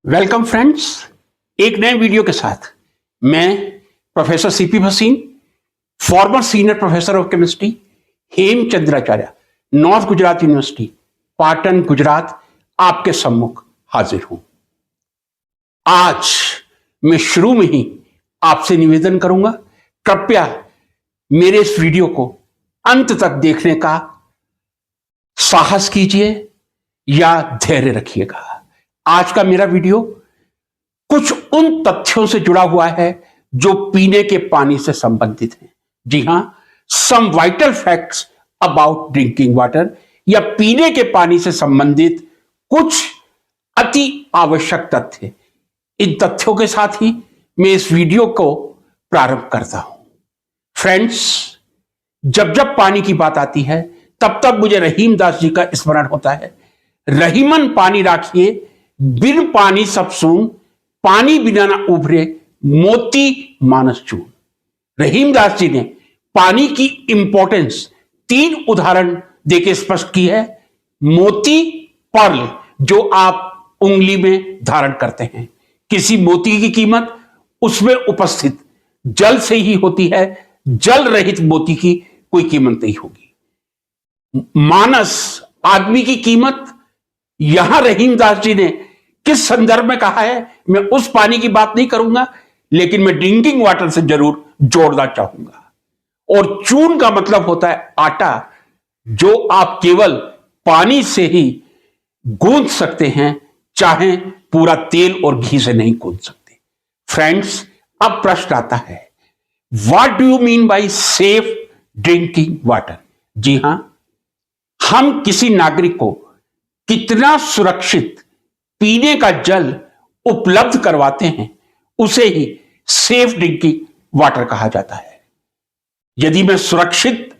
Welcome friends, एक नए video के साथ मैं professor CP Bhasin, farmer senior professor of chemistry, Hemchandracharya, north Gujarat university, Patan, Gujarat, आपके सम्मुख हाजिर हूं। आज मैं शुरू में ही आपसे निवेदन करूंगा, कृपया मेरे इस वीडियो को अंत तक देखने का साहस कीजिए या धैर्य रखिएगा। आज का मेरा वीडियो कुछ उन तथ्यों से जुड़ा हुआ है जो पीने के पानी से संबंधित हैं। जी हां, some vital facts about drinking water, या पीने के पानी से संबंधित कुछ अति आवश्यक तथ्य। इन तथ्यों के साथ ही मैं इस वीडियो को प्रारंभ करता हूं। फ्रेंड्स, जब जब पानी की बात आती है तब तब मुझे रहीमदास जी का स्मरण होता है। रहीमन पानी राखिए, बिन पानी सब सून, पानी बिना ना उभरे, मोती मानस चून। रहीमदास जी ने पानी की इंपॉर्टेंस 3 उदाहरण देके स्पष्ट की है। मोती, पर्ल, जो आप उंगली में धारण करते हैं, किसी मोती की कीमत उसमें उपस्थित जल से ही होती है। जल रहित मोती की कोई कीमत नहीं होगी। मानस, आदमी की कीमत, यहां रहीमदास जी ने किस संदर्भ में कहा है मैं उस पानी की बात नहीं करूंगा, लेकिन मैं ड्रिंकिंग वाटर से जरूर जोड़ना चाहूंगा। और चून का मतलब होता है आटा, जो आप केवल पानी से ही गूंथ सकते हैं, चाहे पूरा तेल और घी से नहीं गूंथ सकते। फ्रेंड्स, अब प्रश्न आता है, what do you mean by safe drinking water? जी हां, हम किसी नागरिक को कितना सुरक्षित पीने का जल उपलब्ध करवाते हैं, उसे ही सेफ ड्रिंकिंग वाटर कहा जाता है। यदि मैं सुरक्षित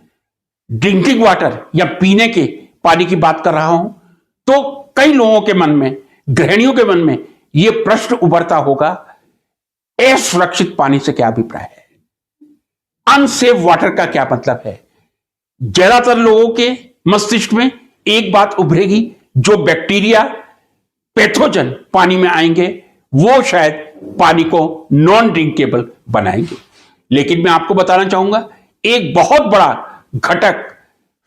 ड्रिंकिंग वाटर या पीने के पानी की बात कर रहा हूं, तो कई लोगों के मन में, गृहिणियों के मन में यह प्रश्न उभरता होगा, असुरक्षित पानी से क्या अभिप्राय है? अनसेफ वाटर का क्या मतलब है? ज्यादातर लोगों के मस्तिष्क में एक बात उभरेगी, जो बैक्टीरिया, पैथोजन पानी में आएंगे वो शायद पानी को नॉन ड्रिंकेबल बनाएंगे। लेकिन मैं आपको बताना चाहूंगा, एक बहुत बड़ा घटक,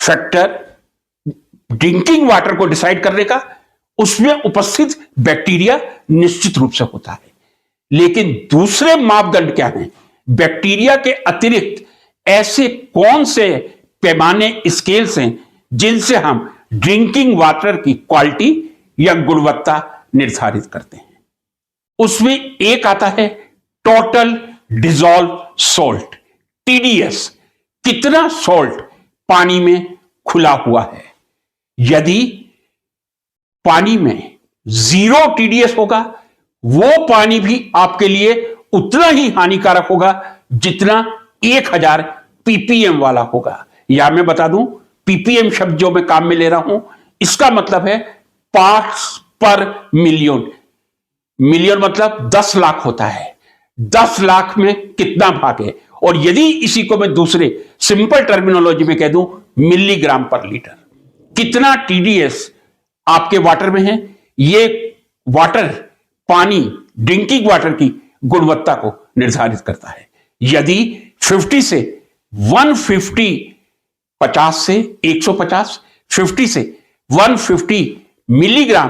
फैक्टर ड्रिंकिंग वाटर को डिसाइड करने का, उसमें उपस्थित बैक्टीरिया निश्चित रूप से होता है। लेकिन दूसरे मापदंड क्या हैं? बैक्टीरिया के अतिरिक्त ऐसे कौन से पैमाने, स्केल्स हैं जिनसे हम ड्रिंकिंग वाटर की क्वालिटी या गुणवत्ता निर्धारित करते हैं? उसमें एक आता है टोटल डिसॉल्व सॉल्ट, टीडीएस। कितना सॉल्ट पानी में खुला हुआ है? यदि पानी में 0 टीडीएस होगा, वो पानी भी आपके लिए उतना ही हानिकारक होगा जितना 1000 पीपीएम वाला होगा। या मैं बता दूं, पीपीएम शब्द जो मैं काम में ले रहा हूं, इसका मतलब है पार्ट्स पर मिलियन। मिलियन मतलब 10 लाख होता है। 10 लाख में कितना भाग है? और यदि इसी को मैं दूसरे सिंपल टर्मिनोलॉजी में कह दूं, मिलीग्राम पर लीटर। कितना टीडीएस आपके वाटर में है, ये वाटर, पानी, ड्रिंकिंग वाटर की गुणवत्ता को निर्धारित करता है। यदि 50 से 150, 50 से 150, 50 से 150 मिलीग्राम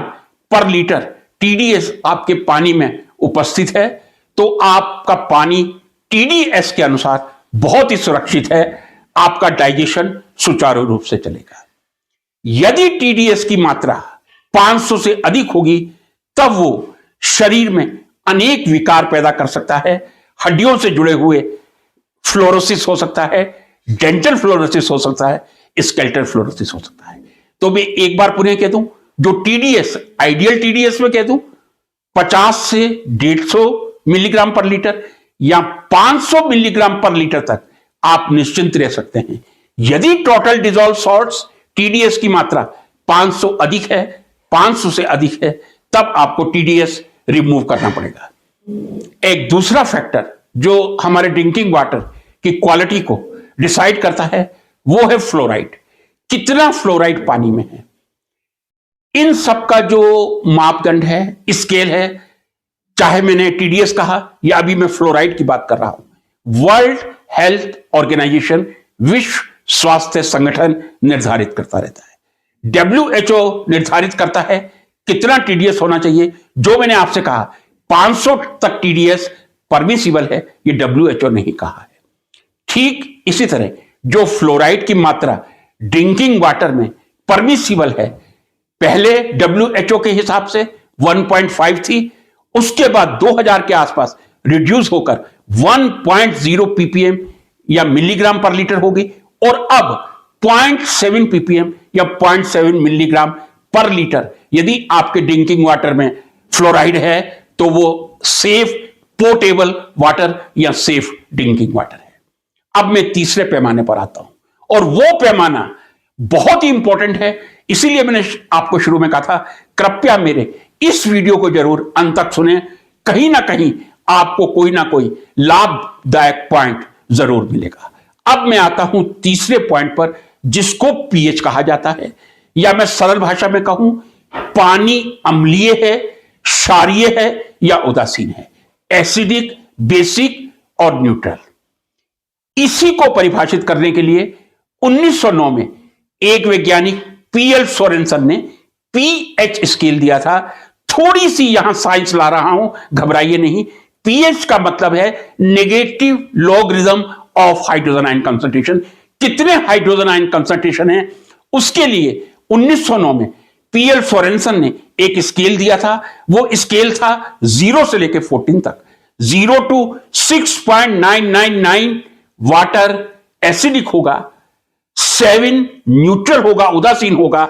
पर लीटर टीडीएस आपके पानी में उपस्थित है, तो आपका पानी टीडीएस के अनुसार बहुत ही सुरक्षित है। आपका डाइजेशन सुचारू रूप से चलेगा। यदि टीडीएस की मात्रा 500 से अधिक होगी, तब वो शरीर में अनेक विकार पैदा कर सकता है। हड्डियों से जुड़े हुए फ्लोरोसिस हो सकता है, डेंटल फ्लोरोसिस हो सकता है, स्केलेटल फ्लोरोसिस हो सकता है। तो मैं एक बार पुनः कह दूं, जो टीडीएस, आइडियल टीडीएस में कह दूं 50 से 150 मिलीग्राम पर लीटर या 500 मिलीग्राम पर लीटर तक आप निश्चिंत रह सकते हैं। यदि टोटल डिसॉल्व सॉल्ट्स, टीडीएस की मात्रा 500 अधिक है, 500 से अधिक है, तब आपको टीडीएस रिमूव करना पड़ेगा। एक दूसरा फैक्टर जो हमारे ड्रिंकिंग वाटर की क्वालिटी को डिसाइड करता है, वो है फ्लोराइड। कितना फ्लोराइड पानी में है? इन सब का जो मापदंड है, स्केल है, चाहे मैंने टीडीएस कहा या अभी मैं फ्लोराइड की बात कर रहा हूं, वर्ल्ड हेल्थ ऑर्गेनाइजेशन, विश्व स्वास्थ्य संगठन निर्धारित करता रहता है। डब्ल्यूएचओ निर्धारित करता है कितना टीडीएस होना चाहिए। जो मैंने आपसे कहा 500 तक टीडीएस परमिसिबल है, ये डब्ल्यूएचओ ने ही कहा है। ठीक इसी तरह जो फ्लोराइड की मात्रा ड्रिंकिंग वाटर में परमिसिबल है, पहले डब्ल्यूएचओ के हिसाब से 1.5 थी, उसके बाद 2000 के आसपास रिड्यूस होकर 1.0 ppm या मिलीग्राम पर लीटर होगी और अब 0.7 ppm या 0.7 मिलीग्राम पर लीटर। यदि आपके ड्रिंकिंग वाटर में फ्लोराइड है तो वो सेफ पोर्टेबल वाटर या सेफ ड्रिंकिंग वाटर है। अब मैं तीसरे पैमाने पर आता हूं और वो पैमाना बहुत ही इंपॉर्टेंट है, इसीलिए मैंने आपको शुरू में कहा था कृपया मेरे इस वीडियो को जरूर अंत तक सुने, कहीं ना कहीं आपको कोई ना कोई लाभदायक पॉइंट जरूर मिलेगा। अब मैं आता हूं तीसरे पॉइंट पर, जिसको पीएच कहा जाता है, या मैं सरल भाषा में कहूं पानी अम्लीय है, क्षारीय है या उदासीन है, एसिडिक, बेसिक और न्यूट्रल। इसी को परिभाषित करने के लिए 1909 में एक वैज्ञानिक पीएल सोरेनसन ने पीएच स्केल दिया था। थोड़ी सी यहां साइंस ला रहा हूं, घबराइए नहीं। पीएच का मतलब है negative logarithm of hydrogen ion concentration. कितने हाइड्रोजन आयन कंसंट्रेशन है, उसके लिए 1909 में पीएल सोरेनसन ने एक स्केल दिया था। वो स्केल था 0 से लेकर 14 तक। 0 to 6.999 वाटर एसिडिक होगा, 7 न्यूट्रल होगा, उदासीन होगा,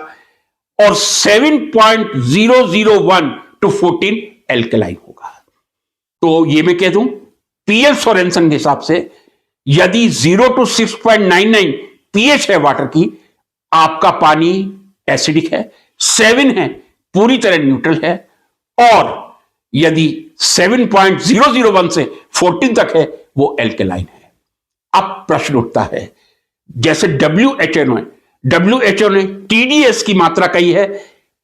और 7.001 to 14 एल्कलाइन होगा। तो ये मैं कह दूं पीएल सोरेनसन के हिसाब से यदि 0 to 6.99 पीएच है वाटर की, आपका पानी एसिडिक है, 7 है पूरी तरह न्यूट्रल है, और यदि 7.001 से 14 तक है वो एल्कलाइन है। अब प्रश्न उठता है, जैसे डब्ल्यूएचओ ने टीडीएस की मात्रा कही है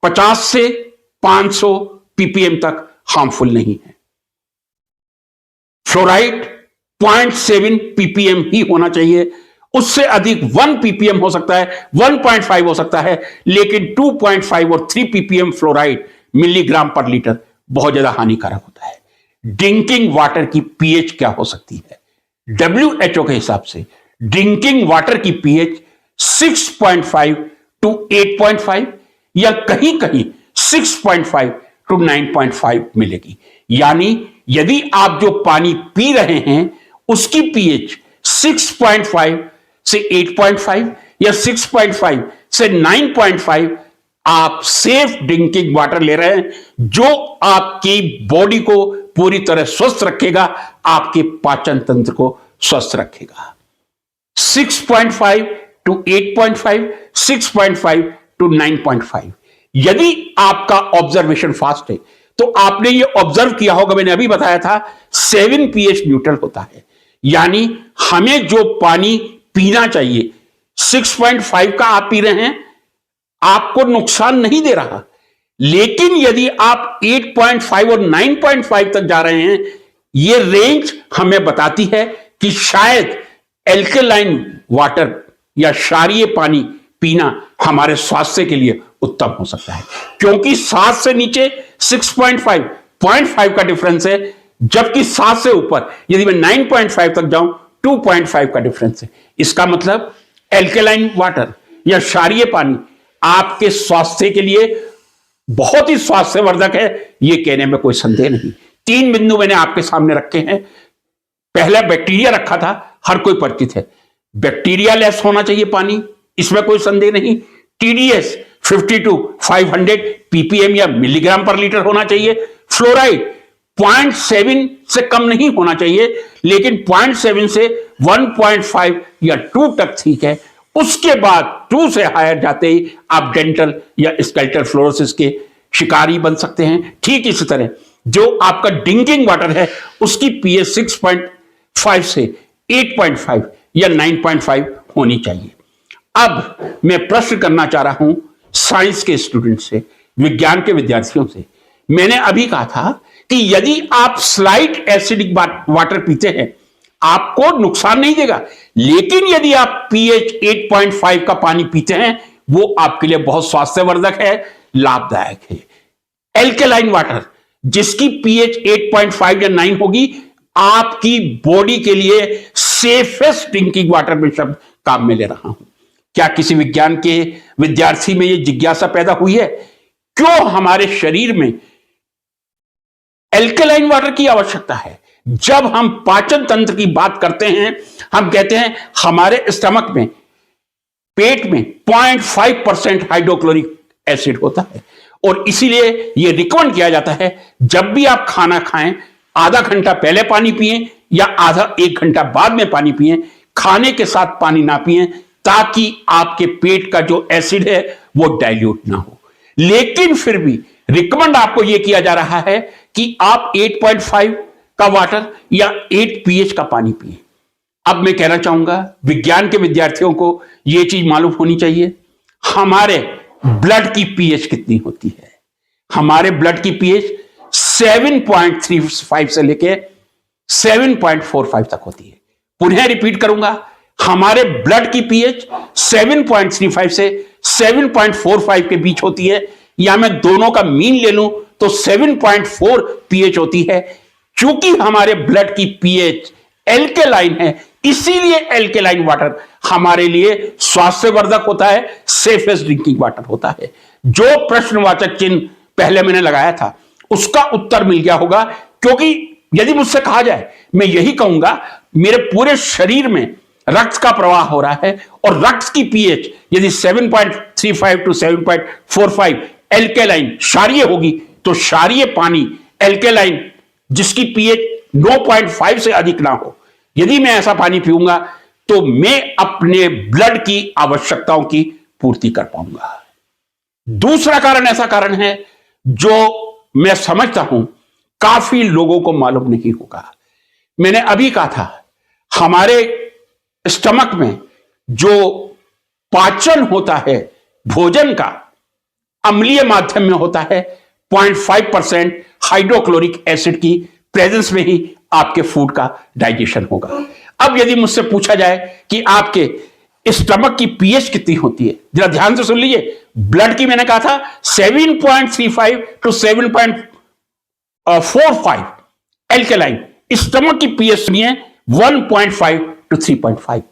50 से 500 पीपीएम तक हार्मफुल नहीं है, फ्लोराइड 0.7 पीपीएम ही होना चाहिए, उससे अधिक 1 पीपीएम हो सकता है, 1.5 हो सकता है, लेकिन 2.5 और 3 पीपीएम फ्लोराइड मिलीग्राम पर लीटर बहुत ज्यादा हानिकारक होता है। ड्रिंकिंग वाटर की पीएच क्या हो सकती है? डब्ल्यूएचओ के हिसाब से ड्रिंकिंग वाटर की पीएच 6.5 to 8.5 या कहीं कहीं 6.5 to 9.5 मिलेगी। यानी यदि आप जो पानी पी रहे हैं उसकी पीएच 6.5 से 8.5 या 6.5 से 9.5, आप सेफ ड्रिंकिंग वाटर ले रहे हैं, जो आपकी बॉडी को पूरी तरह स्वस्थ रखेगा, आपके पाचन तंत्र को स्वस्थ रखेगा। 6.5 to 8.5, 6.5 to 9.5। यदि आपका ऑब्जर्वेशन फास्ट है तो आपने ये ऑब्जर्व किया होगा, मैंने अभी बताया था 7 pH न्यूट्रल होता है, यानी हमें जो पानी पीना चाहिए 6.5 का आप पी रहे हैं, आपको नुकसान नहीं दे रहा। लेकिन यदि आप 8.5 और 9.5 तक जा रहे हैं, यह रेंज हमें बताती है कि शायद एल्कलाइन वाटर या क्षारीय पानी पीना हमारे स्वास्थ्य के लिए उत्तम हो सकता है, क्योंकि 7 से नीचे 6.5, 0.5 का डिफरेंस है, जबकि 7 से ऊपर यदि मैं 9.5 तक जाऊं 2.5 का डिफरेंस है। इसका मतलब एल्कलाइन वाटर या क्षारीय पानी आपके स्वास्थ्य के लिए बहुत ही स्वास्थ्यवर्धक है, यह कहने में कोई संदेह नहीं। 3 बिंदु मैंने आपके सामने रखे हैं। पहला बैक्टीरिया रखा था, हर कोई परिचित है, बैक्टीरिया लेस होना चाहिए पानी, इसमें कोई संदेह नहीं। टीडीएस 50 to 500 पीपीएम या मिलीग्राम पर लीटर होना चाहिए। फ्लोराइड 0.7 से कम नहीं होना चाहिए, लेकिन 0.7 से 1.5 या 2 तक ठीक है। उसके बाद 2 से हायर जाते ही आप डेंटल या स्केलेटल फ्लोरोसिस के शिकारी बन सकते हैं। ठीक इसी तरह जो आपका ड्रिंकिंग वाटर है उसकी पीएच 6.5 से 8.5 या 9.5 होनी चाहिए। अब मैं प्रश्न करना चाह रहा हूं साइंस के स्टूडेंट से, विज्ञान के विद्यार्थियों से। मैंने अभी कहा था कि यदि आप स्लाइट एसिडिक वाटर पीते हैं आपको नुकसान नहीं देगा, लेकिन यदि आप पीएच 8.5 का पानी पीते हैं वो आपके लिए बहुत स्वास्थ्यवर्धक है, लाभदायक है। एल्केलाइन वाटर जिसकी पीएच 8.5 या 9 होगी आपकी बॉडी के लिए सेफेस्ट ड्रिंकिंग वाटर में शब्द काम में ले रहा हूं। क्या किसी विज्ञान के विद्यार्थी में यह जिज्ञासा पैदा हुई है क्यों हमारे शरीर में एल्केलाइन वाटर की आवश्यकता है? जब हम पाचन तंत्र की बात करते हैं हम कहते हैं हमारे स्टमक में, पेट में 0.5% हाइड्रोक्लोरिक एसिड होता है और इसीलिए यह रिकमेंड किया जाता है जब भी आप खाना खाएं आधा घंटा पहले पानी पिएं या आधा 1 घंटा बाद में पानी पिएं, खाने के साथ पानी ना पिएं ताकि आपके पेट का जो एसिड है वो डाइल्यूट ना हो। लेकिन फिर भी रिकमेंड आपको यह किया जा रहा है कि आप 8.5 का वाटर या 8 पीएच का पानी पिए। अब मैं कहना चाहूंगा विज्ञान के विद्यार्थियों को यह चीज मालूम होनी चाहिए हमारे ब्लड की पीएच कितनी होती है। हमारे ब्लड की पीएच 7.35 से लेके 7.45 तक होती है। पुनः रिपीट करूंगा, हमारे ब्लड की पीएच 7.35 से 7.45 के बीच होती है, या मैं दोनों का मीन ले लूं तो 7.4 पीएच होती है। चूंकि हमारे ब्लड की पीएच एल्केलाइन है इसीलिए एल्केलाइन वाटर हमारे लिए स्वास्थ्यवर्धक होता है, सेफेस्ट ड्रिंकिंग वाटर होता है। जो प्रश्नवाचक चिन्ह पहले मैंने लगाया था उसका उत्तर मिल गया होगा, क्योंकि यदि मुझसे कहा जाए मैं यही कहूंगा मेरे पूरे शरीर में रक्त का प्रवाह हो रहा है और रक्त की पीएच यदि 7.35 टू 7.45 एल्केलाइन क्षारीय होगी तो क्षारीय पानी एल्केलाइन जिसकी पीएच 9.5 से अधिक ना हो, यदि मैं ऐसा पानी पीऊंगा तो मैं अपने ब्लड की आवश्यकताओं की पूर्ति कर पाऊंगा। दूसरा कारण ऐसा कारण है जो मैं समझता हूं काफी लोगों को मालूम नहीं होगा। मैंने अभी कहा था हमारे स्टमक में जो पाचन होता है भोजन का अम्लीय माध्यम में होता है, 0.5% हाइड्रोक्लोरिक एसिड की प्रेजेंस में ही आपके फूड का डाइजेशन होगा। अब यदि मुझसे पूछा जाए कि आपके स्टमक की पीएच कितनी होती है, जरा ध्यान से सुन लीजिए। ब्लड की मैंने कहा था 7.35 टू 7.45 एल्केलाइन, स्टमक की पीएच सुनिए 1.5 टू 3.5।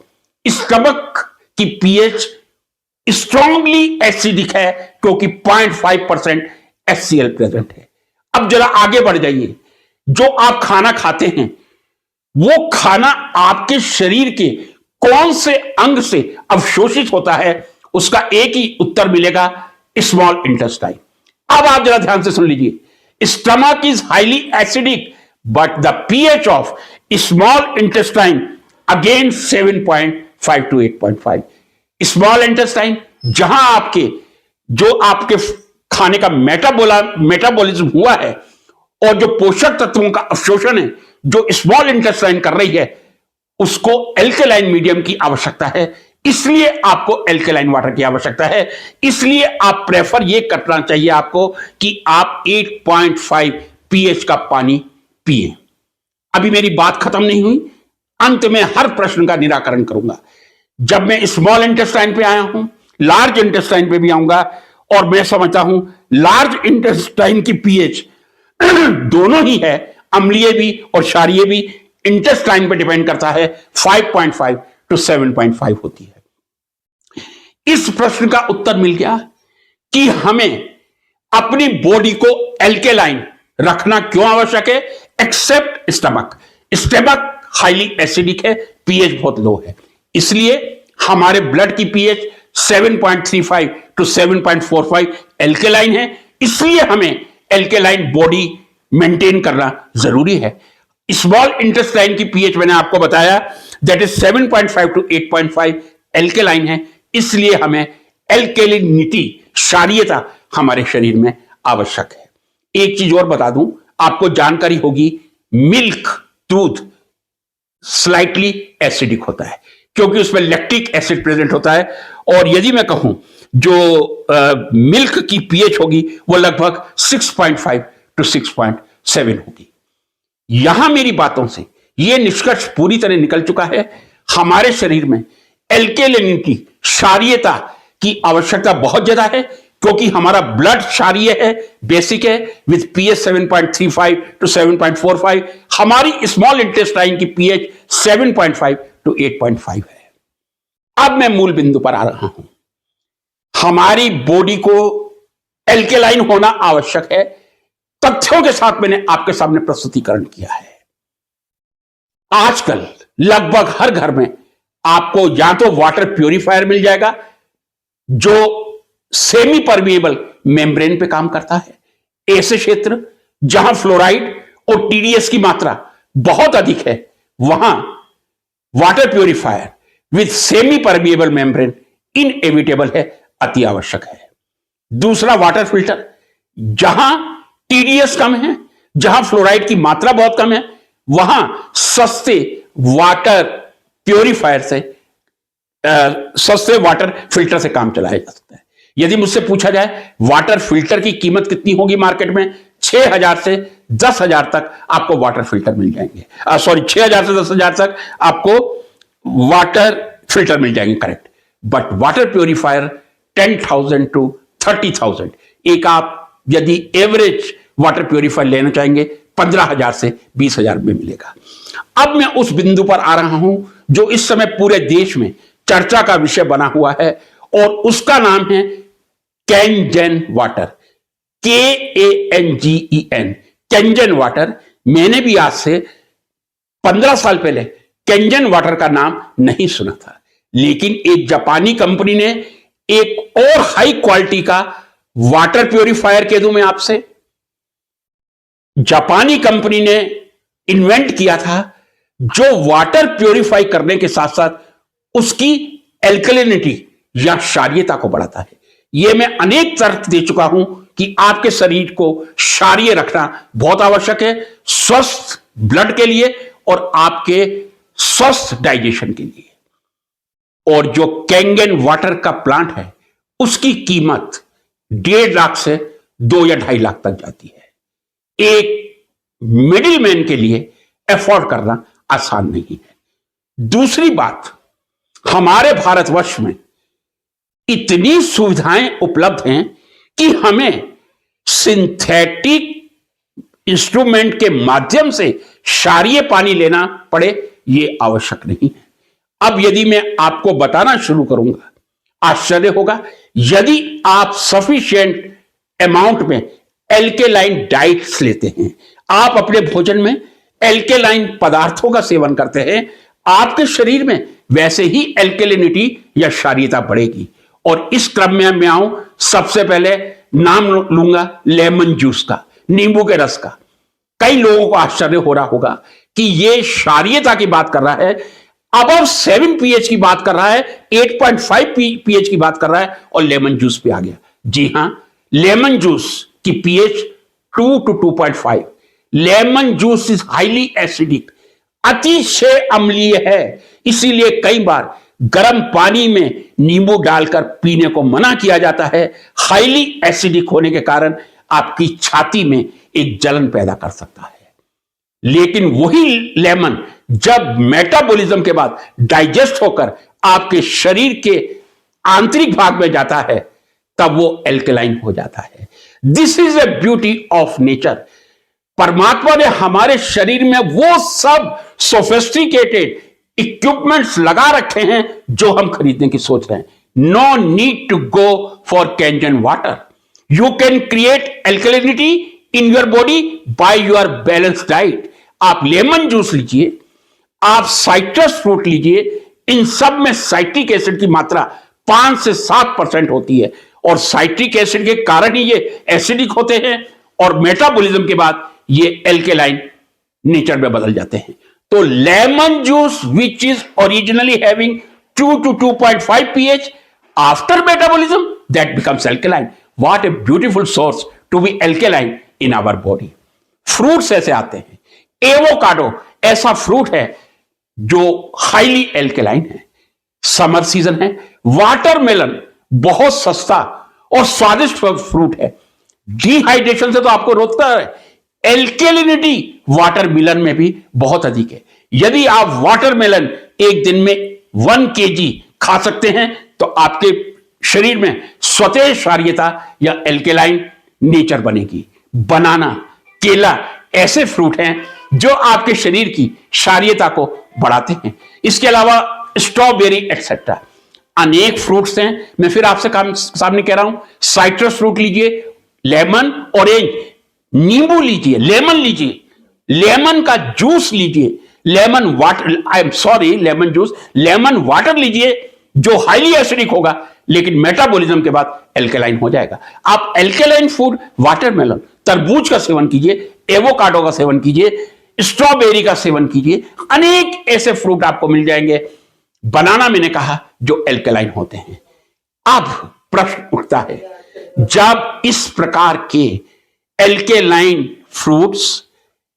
स्टमक की पीएच स्ट्रांगली एसिडिक है क्योंकि 0.5% HCl प्रेजेंट है। अब जरा आगे बढ़ जाइए, जो आप खाना खाते हैं वो खाना आपके शरीर के कौन से अंग से अवशोषित होता है उसका एक ही उत्तर मिलेगा, स्मॉल इंटेस्टाइन। अब आप जरा ध्यान से सुन लीजिए, stomach is highly acidic but the pH of small intestine again 7.5 to 8.5। Small intestine जहां आपके खाने का मेटाबॉलिज्म हुआ है और जो पोषक तत्वों का अवशोषण है जो स्मॉल इंटेस्टाइन कर रही है उसको एल्केलाइन मीडियम की आवश्यकता है, इसलिए आपको एल्केलाइन वाटर की आवश्यकता है। इसलिए आप प्रेफर ये करना चाहिए आपको कि आप 8.5 पीएच का पानी पिए। अभी मेरी बात खत्म नहीं हुई, अंत में हर प्रश्न का निराकरण करूंगा। जब मैं स्मॉल इंटेस्टाइन पे आया हूं लार्ज इंटेस्टाइन पे भी आऊंगा, और मैं समझता हूं लार्ज इंटेस्टाइन की पीएच दोनों ही है, अम्लीय भी और क्षारीय भी, इंटेस्टाइन पे डिपेंड करता है, 5.5 टू 7.5 होती है। इस प्रश्न का उत्तर मिल गया कि हमें अपनी बॉडी को एल्केलाइन रखना क्यों आवश्यक है, except stomach. Stomach highly acidic है, पीएच बहुत लो है, इसलिए हमारे ब्लड की पीएच 7.35 टू 7.45 एल्केलाइन है, इसलिए हमें एल्केलाइन बॉडी मेंटेन करना जरूरी है। स्मॉल इंटेस्टाइन की पीएच मैंने आपको बताया दैट इज 7.5 टू 8.5 एल्केलाइन है, इसलिए हमें एल्केलिनिटी क्षारीयता हमारे शरीर में आवश्यक है। एक चीज और बता दूं, आपको जानकारी होगी, मिल्क दूध स्लाइटली एसिडिक होता है क्योंकि उसमें लैक्टिक एसिड प्रेजेंट होता है, और यदि मैं कहूं जो मिल्क की पीएच होगी वो लगभग 6.5 टू 7 होगी। यहां मेरी बातों से यह निष्कर्ष पूरी तरह निकल चुका है, हमारे शरीर में एल्केलिनिटी, क्षारीयता की आवश्यकता बहुत ज्यादा है, क्योंकि हमारा ब्लड क्षारीय है, बेसिक है, विथ पीएच 7.35 टू 7.45। हमारी स्मॉल इंटेस्टाइन की पीएच 7.5 टू 8.5 है। अब मैं मूल बिंदु पर आ रहा हूं। हमारी बॉडी को एल्केलाइन होना आवश्यक है, तथ्यों के साथ मैंने आपके सामने प्रस्तुतिकरण किया है। आजकल लगभग हर घर में आपको या तो वाटर प्यूरिफायर मिल जाएगा जो सेमी परमिएबल मेम्ब्रेन पे काम करता है। ऐसे क्षेत्र जहां फ्लोराइड और टीडीएस की मात्रा बहुत अधिक है, वहां water purifier with semi permeable membrane inevitable है, अति आवश्यक है। दूसरा, वाटर फिल्टर, जहां टीडीएस कम है, जहां फ्लोराइड की मात्रा बहुत कम है, वहां सस्ते वाटर प्यूरिफायर से सस्ते वाटर फिल्टर से काम चलाया जा सकता है। यदि मुझसे पूछा जाए वाटर फिल्टर की कीमत कितनी होगी मार्केट में, 6,000 से 10,000 तक आपको वाटर फिल्टर मिल जाएंगे। 6,000 से 10,000 तक आपको वाटर फिल्टर मिल जाएंगे, correct. But water purifier 10,000 to 30,000, एक आप यदि एवरेज वाटर प्यूरिफायर लेना चाहेंगे 15,000 से 20,000 में मिलेगा। अब मैं उस बिंदु पर आ रहा हूं जो इस समय पूरे देश में चर्चा का विषय बना हुआ है, और उसका नाम है कैंजन वाटर, KANGEN, कैंजन वाटर। मैंने भी आज से 15 साल पहले कैंजन वाटर का नाम नहीं सुना था, लेकिन एक जापानी कंपनी ने एक और हाई क्वालिटी का वाटर प्यूरिफायर कह दूं मैं आपसे, जापानी कंपनी ने इन्वेंट किया था जो वाटर प्यूरिफाई करने के साथ साथ उसकी एल्कलिनिटी या क्षारीयता को बढ़ाता है। यह मैं अनेक तर्क दे चुका हूं कि आपके शरीर को क्षारीय रखना बहुत आवश्यक है, स्वस्थ ब्लड के लिए और आपके स्वस्थ डाइजेशन के लिए। और जो कैंगन वाटर का प्लांट है, उसकी कीमत 1.5 लाख से 2 या 2.5 लाख तक जाती है। एक मिडिल मैन के लिए एफोर्ड करना आसान नहीं है। दूसरी बात, हमारे भारतवर्ष में इतनी सुविधाएं उपलब्ध हैं कि हमें सिंथेटिक इंस्ट्रूमेंट के माध्यम से क्षारीय पानी लेना पड़े, यह आवश्यक नहीं है। अब यदि मैं आपको बताना शुरू करूंगा, आश्चर्य होगा। यदि आप सफिशिएंट अमाउंट में एल्केलाइन डाइट्स लेते हैं, आप अपने भोजन में एल्केलाइन पदार्थों का सेवन करते हैं, आपके शरीर में वैसे ही एल्केलिनिटी या क्षारीयता बढ़ेगी। और इस क्रम में मैं आऊं, सबसे पहले नाम लूंगा लेमन जूस का, नींबू के रस का। कई लोगों को आश्चर्य हो रहा होगा कि यह क्षारीयता की बात कर रहा है, अबव 7 pH की बात कर रहा है, 8.5 pH की बात कर रहा है, और लेमन जूस पे आ गया। जी हां, लेमन जूस की pH 2 to 2.5। Lemon juice is highly acidic, अतिशय अम्लीय है, इसीलिए कई बार गर्म पानी में नींबू डालकर पीने को मना किया जाता है। हाईली एसिडिक होने के कारण आपकी छाती में एक जलन पैदा कर सकता है। लेकिन वही लेमन जब मेटाबॉलिज्म के बाद डाइजेस्ट होकर आपके शरीर के आंतरिक भाग में जाता है, तब वो एल्कलाइन हो जाता है। This is a beauty of nature. परमात्मा ने हमारे शरीर में वो सब सोफिस्टिकेटेड इक्विपमेंट्स लगा रखे हैं जो हम खरीदने की सोच रहे हैं। No need to go for Kangen water. You can create alkalinity in your body by your balance diet. आप लेमन जूस लीजिए, आप साइट्रस फ्रूट लीजिए, इन सब में साइट्रिक एसिड की मात्रा 5 से 7% होती है, और साइट्रिक एसिड के कारण ही ये एसिडिक होते हैं, और मेटाबॉलिज्म के बाद ये एल्केलाइन नेचर में बदल जाते हैं। तो lemon juice which is originally having 2 to 2.5 pH, after metabolism that becomes alkaline. What a beautiful source to be alkaline in our body. Fruits ऐसे आते हैं, एवोकाडो ऐसा फ्रूट है जो हाईली एल्केलाइन है, समर सीजन है। वाटरमेलन बहुत सस्ता और स्वादिष्ट फ्रूट है, डिहाइड्रेशन से तो आपको रोकता है, एल्केलिनिटी वाटरमेलन में भी बहुत अधिक है। यदि आप वाटरमेलन एक दिन में 1 kg खा सकते हैं तो आपके शरीर में स्वतः क्षारीयता या एल्केलाइन नेचर बनेगी। बनाना, केला ऐसे फ्रूट हैं जो आपके शरीर की क्षारीयता को बढ़ाते हैं। इसके अलावा स्ट्रॉबेरी एक्सेट्रा अनेक फ्रूट्स हैं। मैं फिर आपसे सामने कह रहा हूं, साइट्रस फ्रूट लीजिए, लेमन, ऑरेंज, नींबू लीजिए, लेमन लीजिए, लेमन का जूस लीजिए, lemon water, I am sorry, lemon juice, lemon water लीजिए जो हाईली एसिडिक होगा लेकिन मेटाबॉलिज्म के बाद एल्केलाइन हो जाएगा। आप एल्केलाइन फूड वाटरमेलन, तरबूज का सेवन कीजिए, एवोकाडो का सेवन कीजिए, स्ट्रॉबेरी का सेवन कीजिए। अनेक ऐसे फ्रूट आपको मिल जाएंगे, बनाना मैंने कहा, जो एल्केलाइन होते हैं। अब प्रश्न उठता है, जब इस प्रकार के एल्केलाइन फ्रूट्स,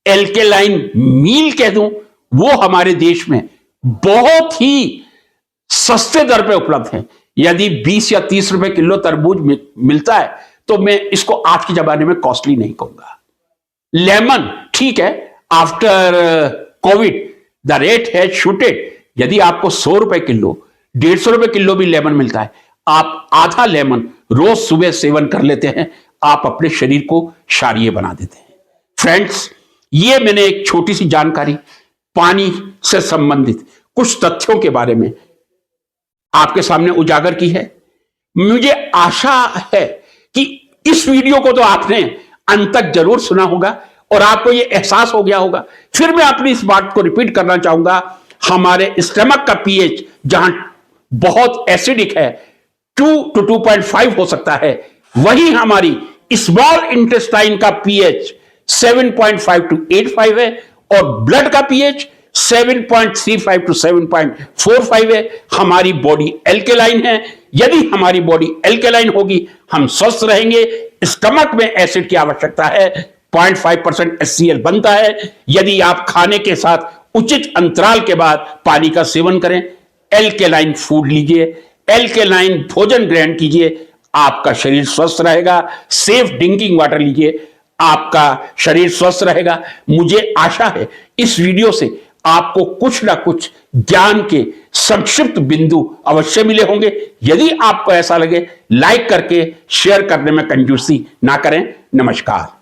एल्केलाइन मील कह दूं, वो हमारे देश में बहुत ही सस्ते दर पे उपलब्ध है। यदि 20 या 30 रुपए किलो तरबूज मिलता है तो मैं इसको आज के जमाने में कॉस्टली नहीं कहूंगा। लेमन ठीक है, after Covid the rate has shooted. यदि आपको 100 रुपए किलो, 150 रुपए किलो भी लेमन मिलता है, आप आधा लेमन रोज सुबह सेवन कर लेते हैं, आप अपने शरीर को क्षारीय बना देते हैं। फ्रेंड्स, ये मैंने एक छोटी सी जानकारी पानी से संबंधित कुछ तथ्यों के बारे में आपके सामने उजागर की है। मुझे आशा है कि इस वीडियो को तो आपने अंत तक जरूर सुना होगा और आपको यह एहसास हो गया होगा। फिर मैं अपनी इस बात को रिपीट करना चाहूंगा, हमारे स्टमक का पीएच जहां बहुत एसिडिक है, 2 to 2.5 हो सकता है, वही हमारी स्मॉल इंटेस्टाइन का पीएच 7.5 to 8.5 है और ब्लड का पीएच 7.35 to 7.45 है। हमारी बॉडी एल्केलाइन है। यदि हमारी बॉडी एल्केलाइन होगी, हम स्वस्थ रहेंगे। स्टमक में एसिड की आवश्यकता है, 0.5% HCl बनता है। यदि आप खाने के साथ उचित अंतराल के बाद पानी का सेवन करें, एल्केलाइन फूड लीजिए, एल्केलाइन भोजन ग्रहण कीजिए, आपका शरीर स्वस्थ रहेगा। सेफ ड्रिंकिंग वाटर लीजिए, आपका शरीर स्वस्थ रहेगा। मुझे आशा है इस वीडियो से आपको कुछ ना कुछ ज्ञान के संक्षिप्त बिंदु अवश्य मिले होंगे। यदि आपको ऐसा लगे, लाइक करके शेयर करने में कंजूसी ना करें। नमस्कार।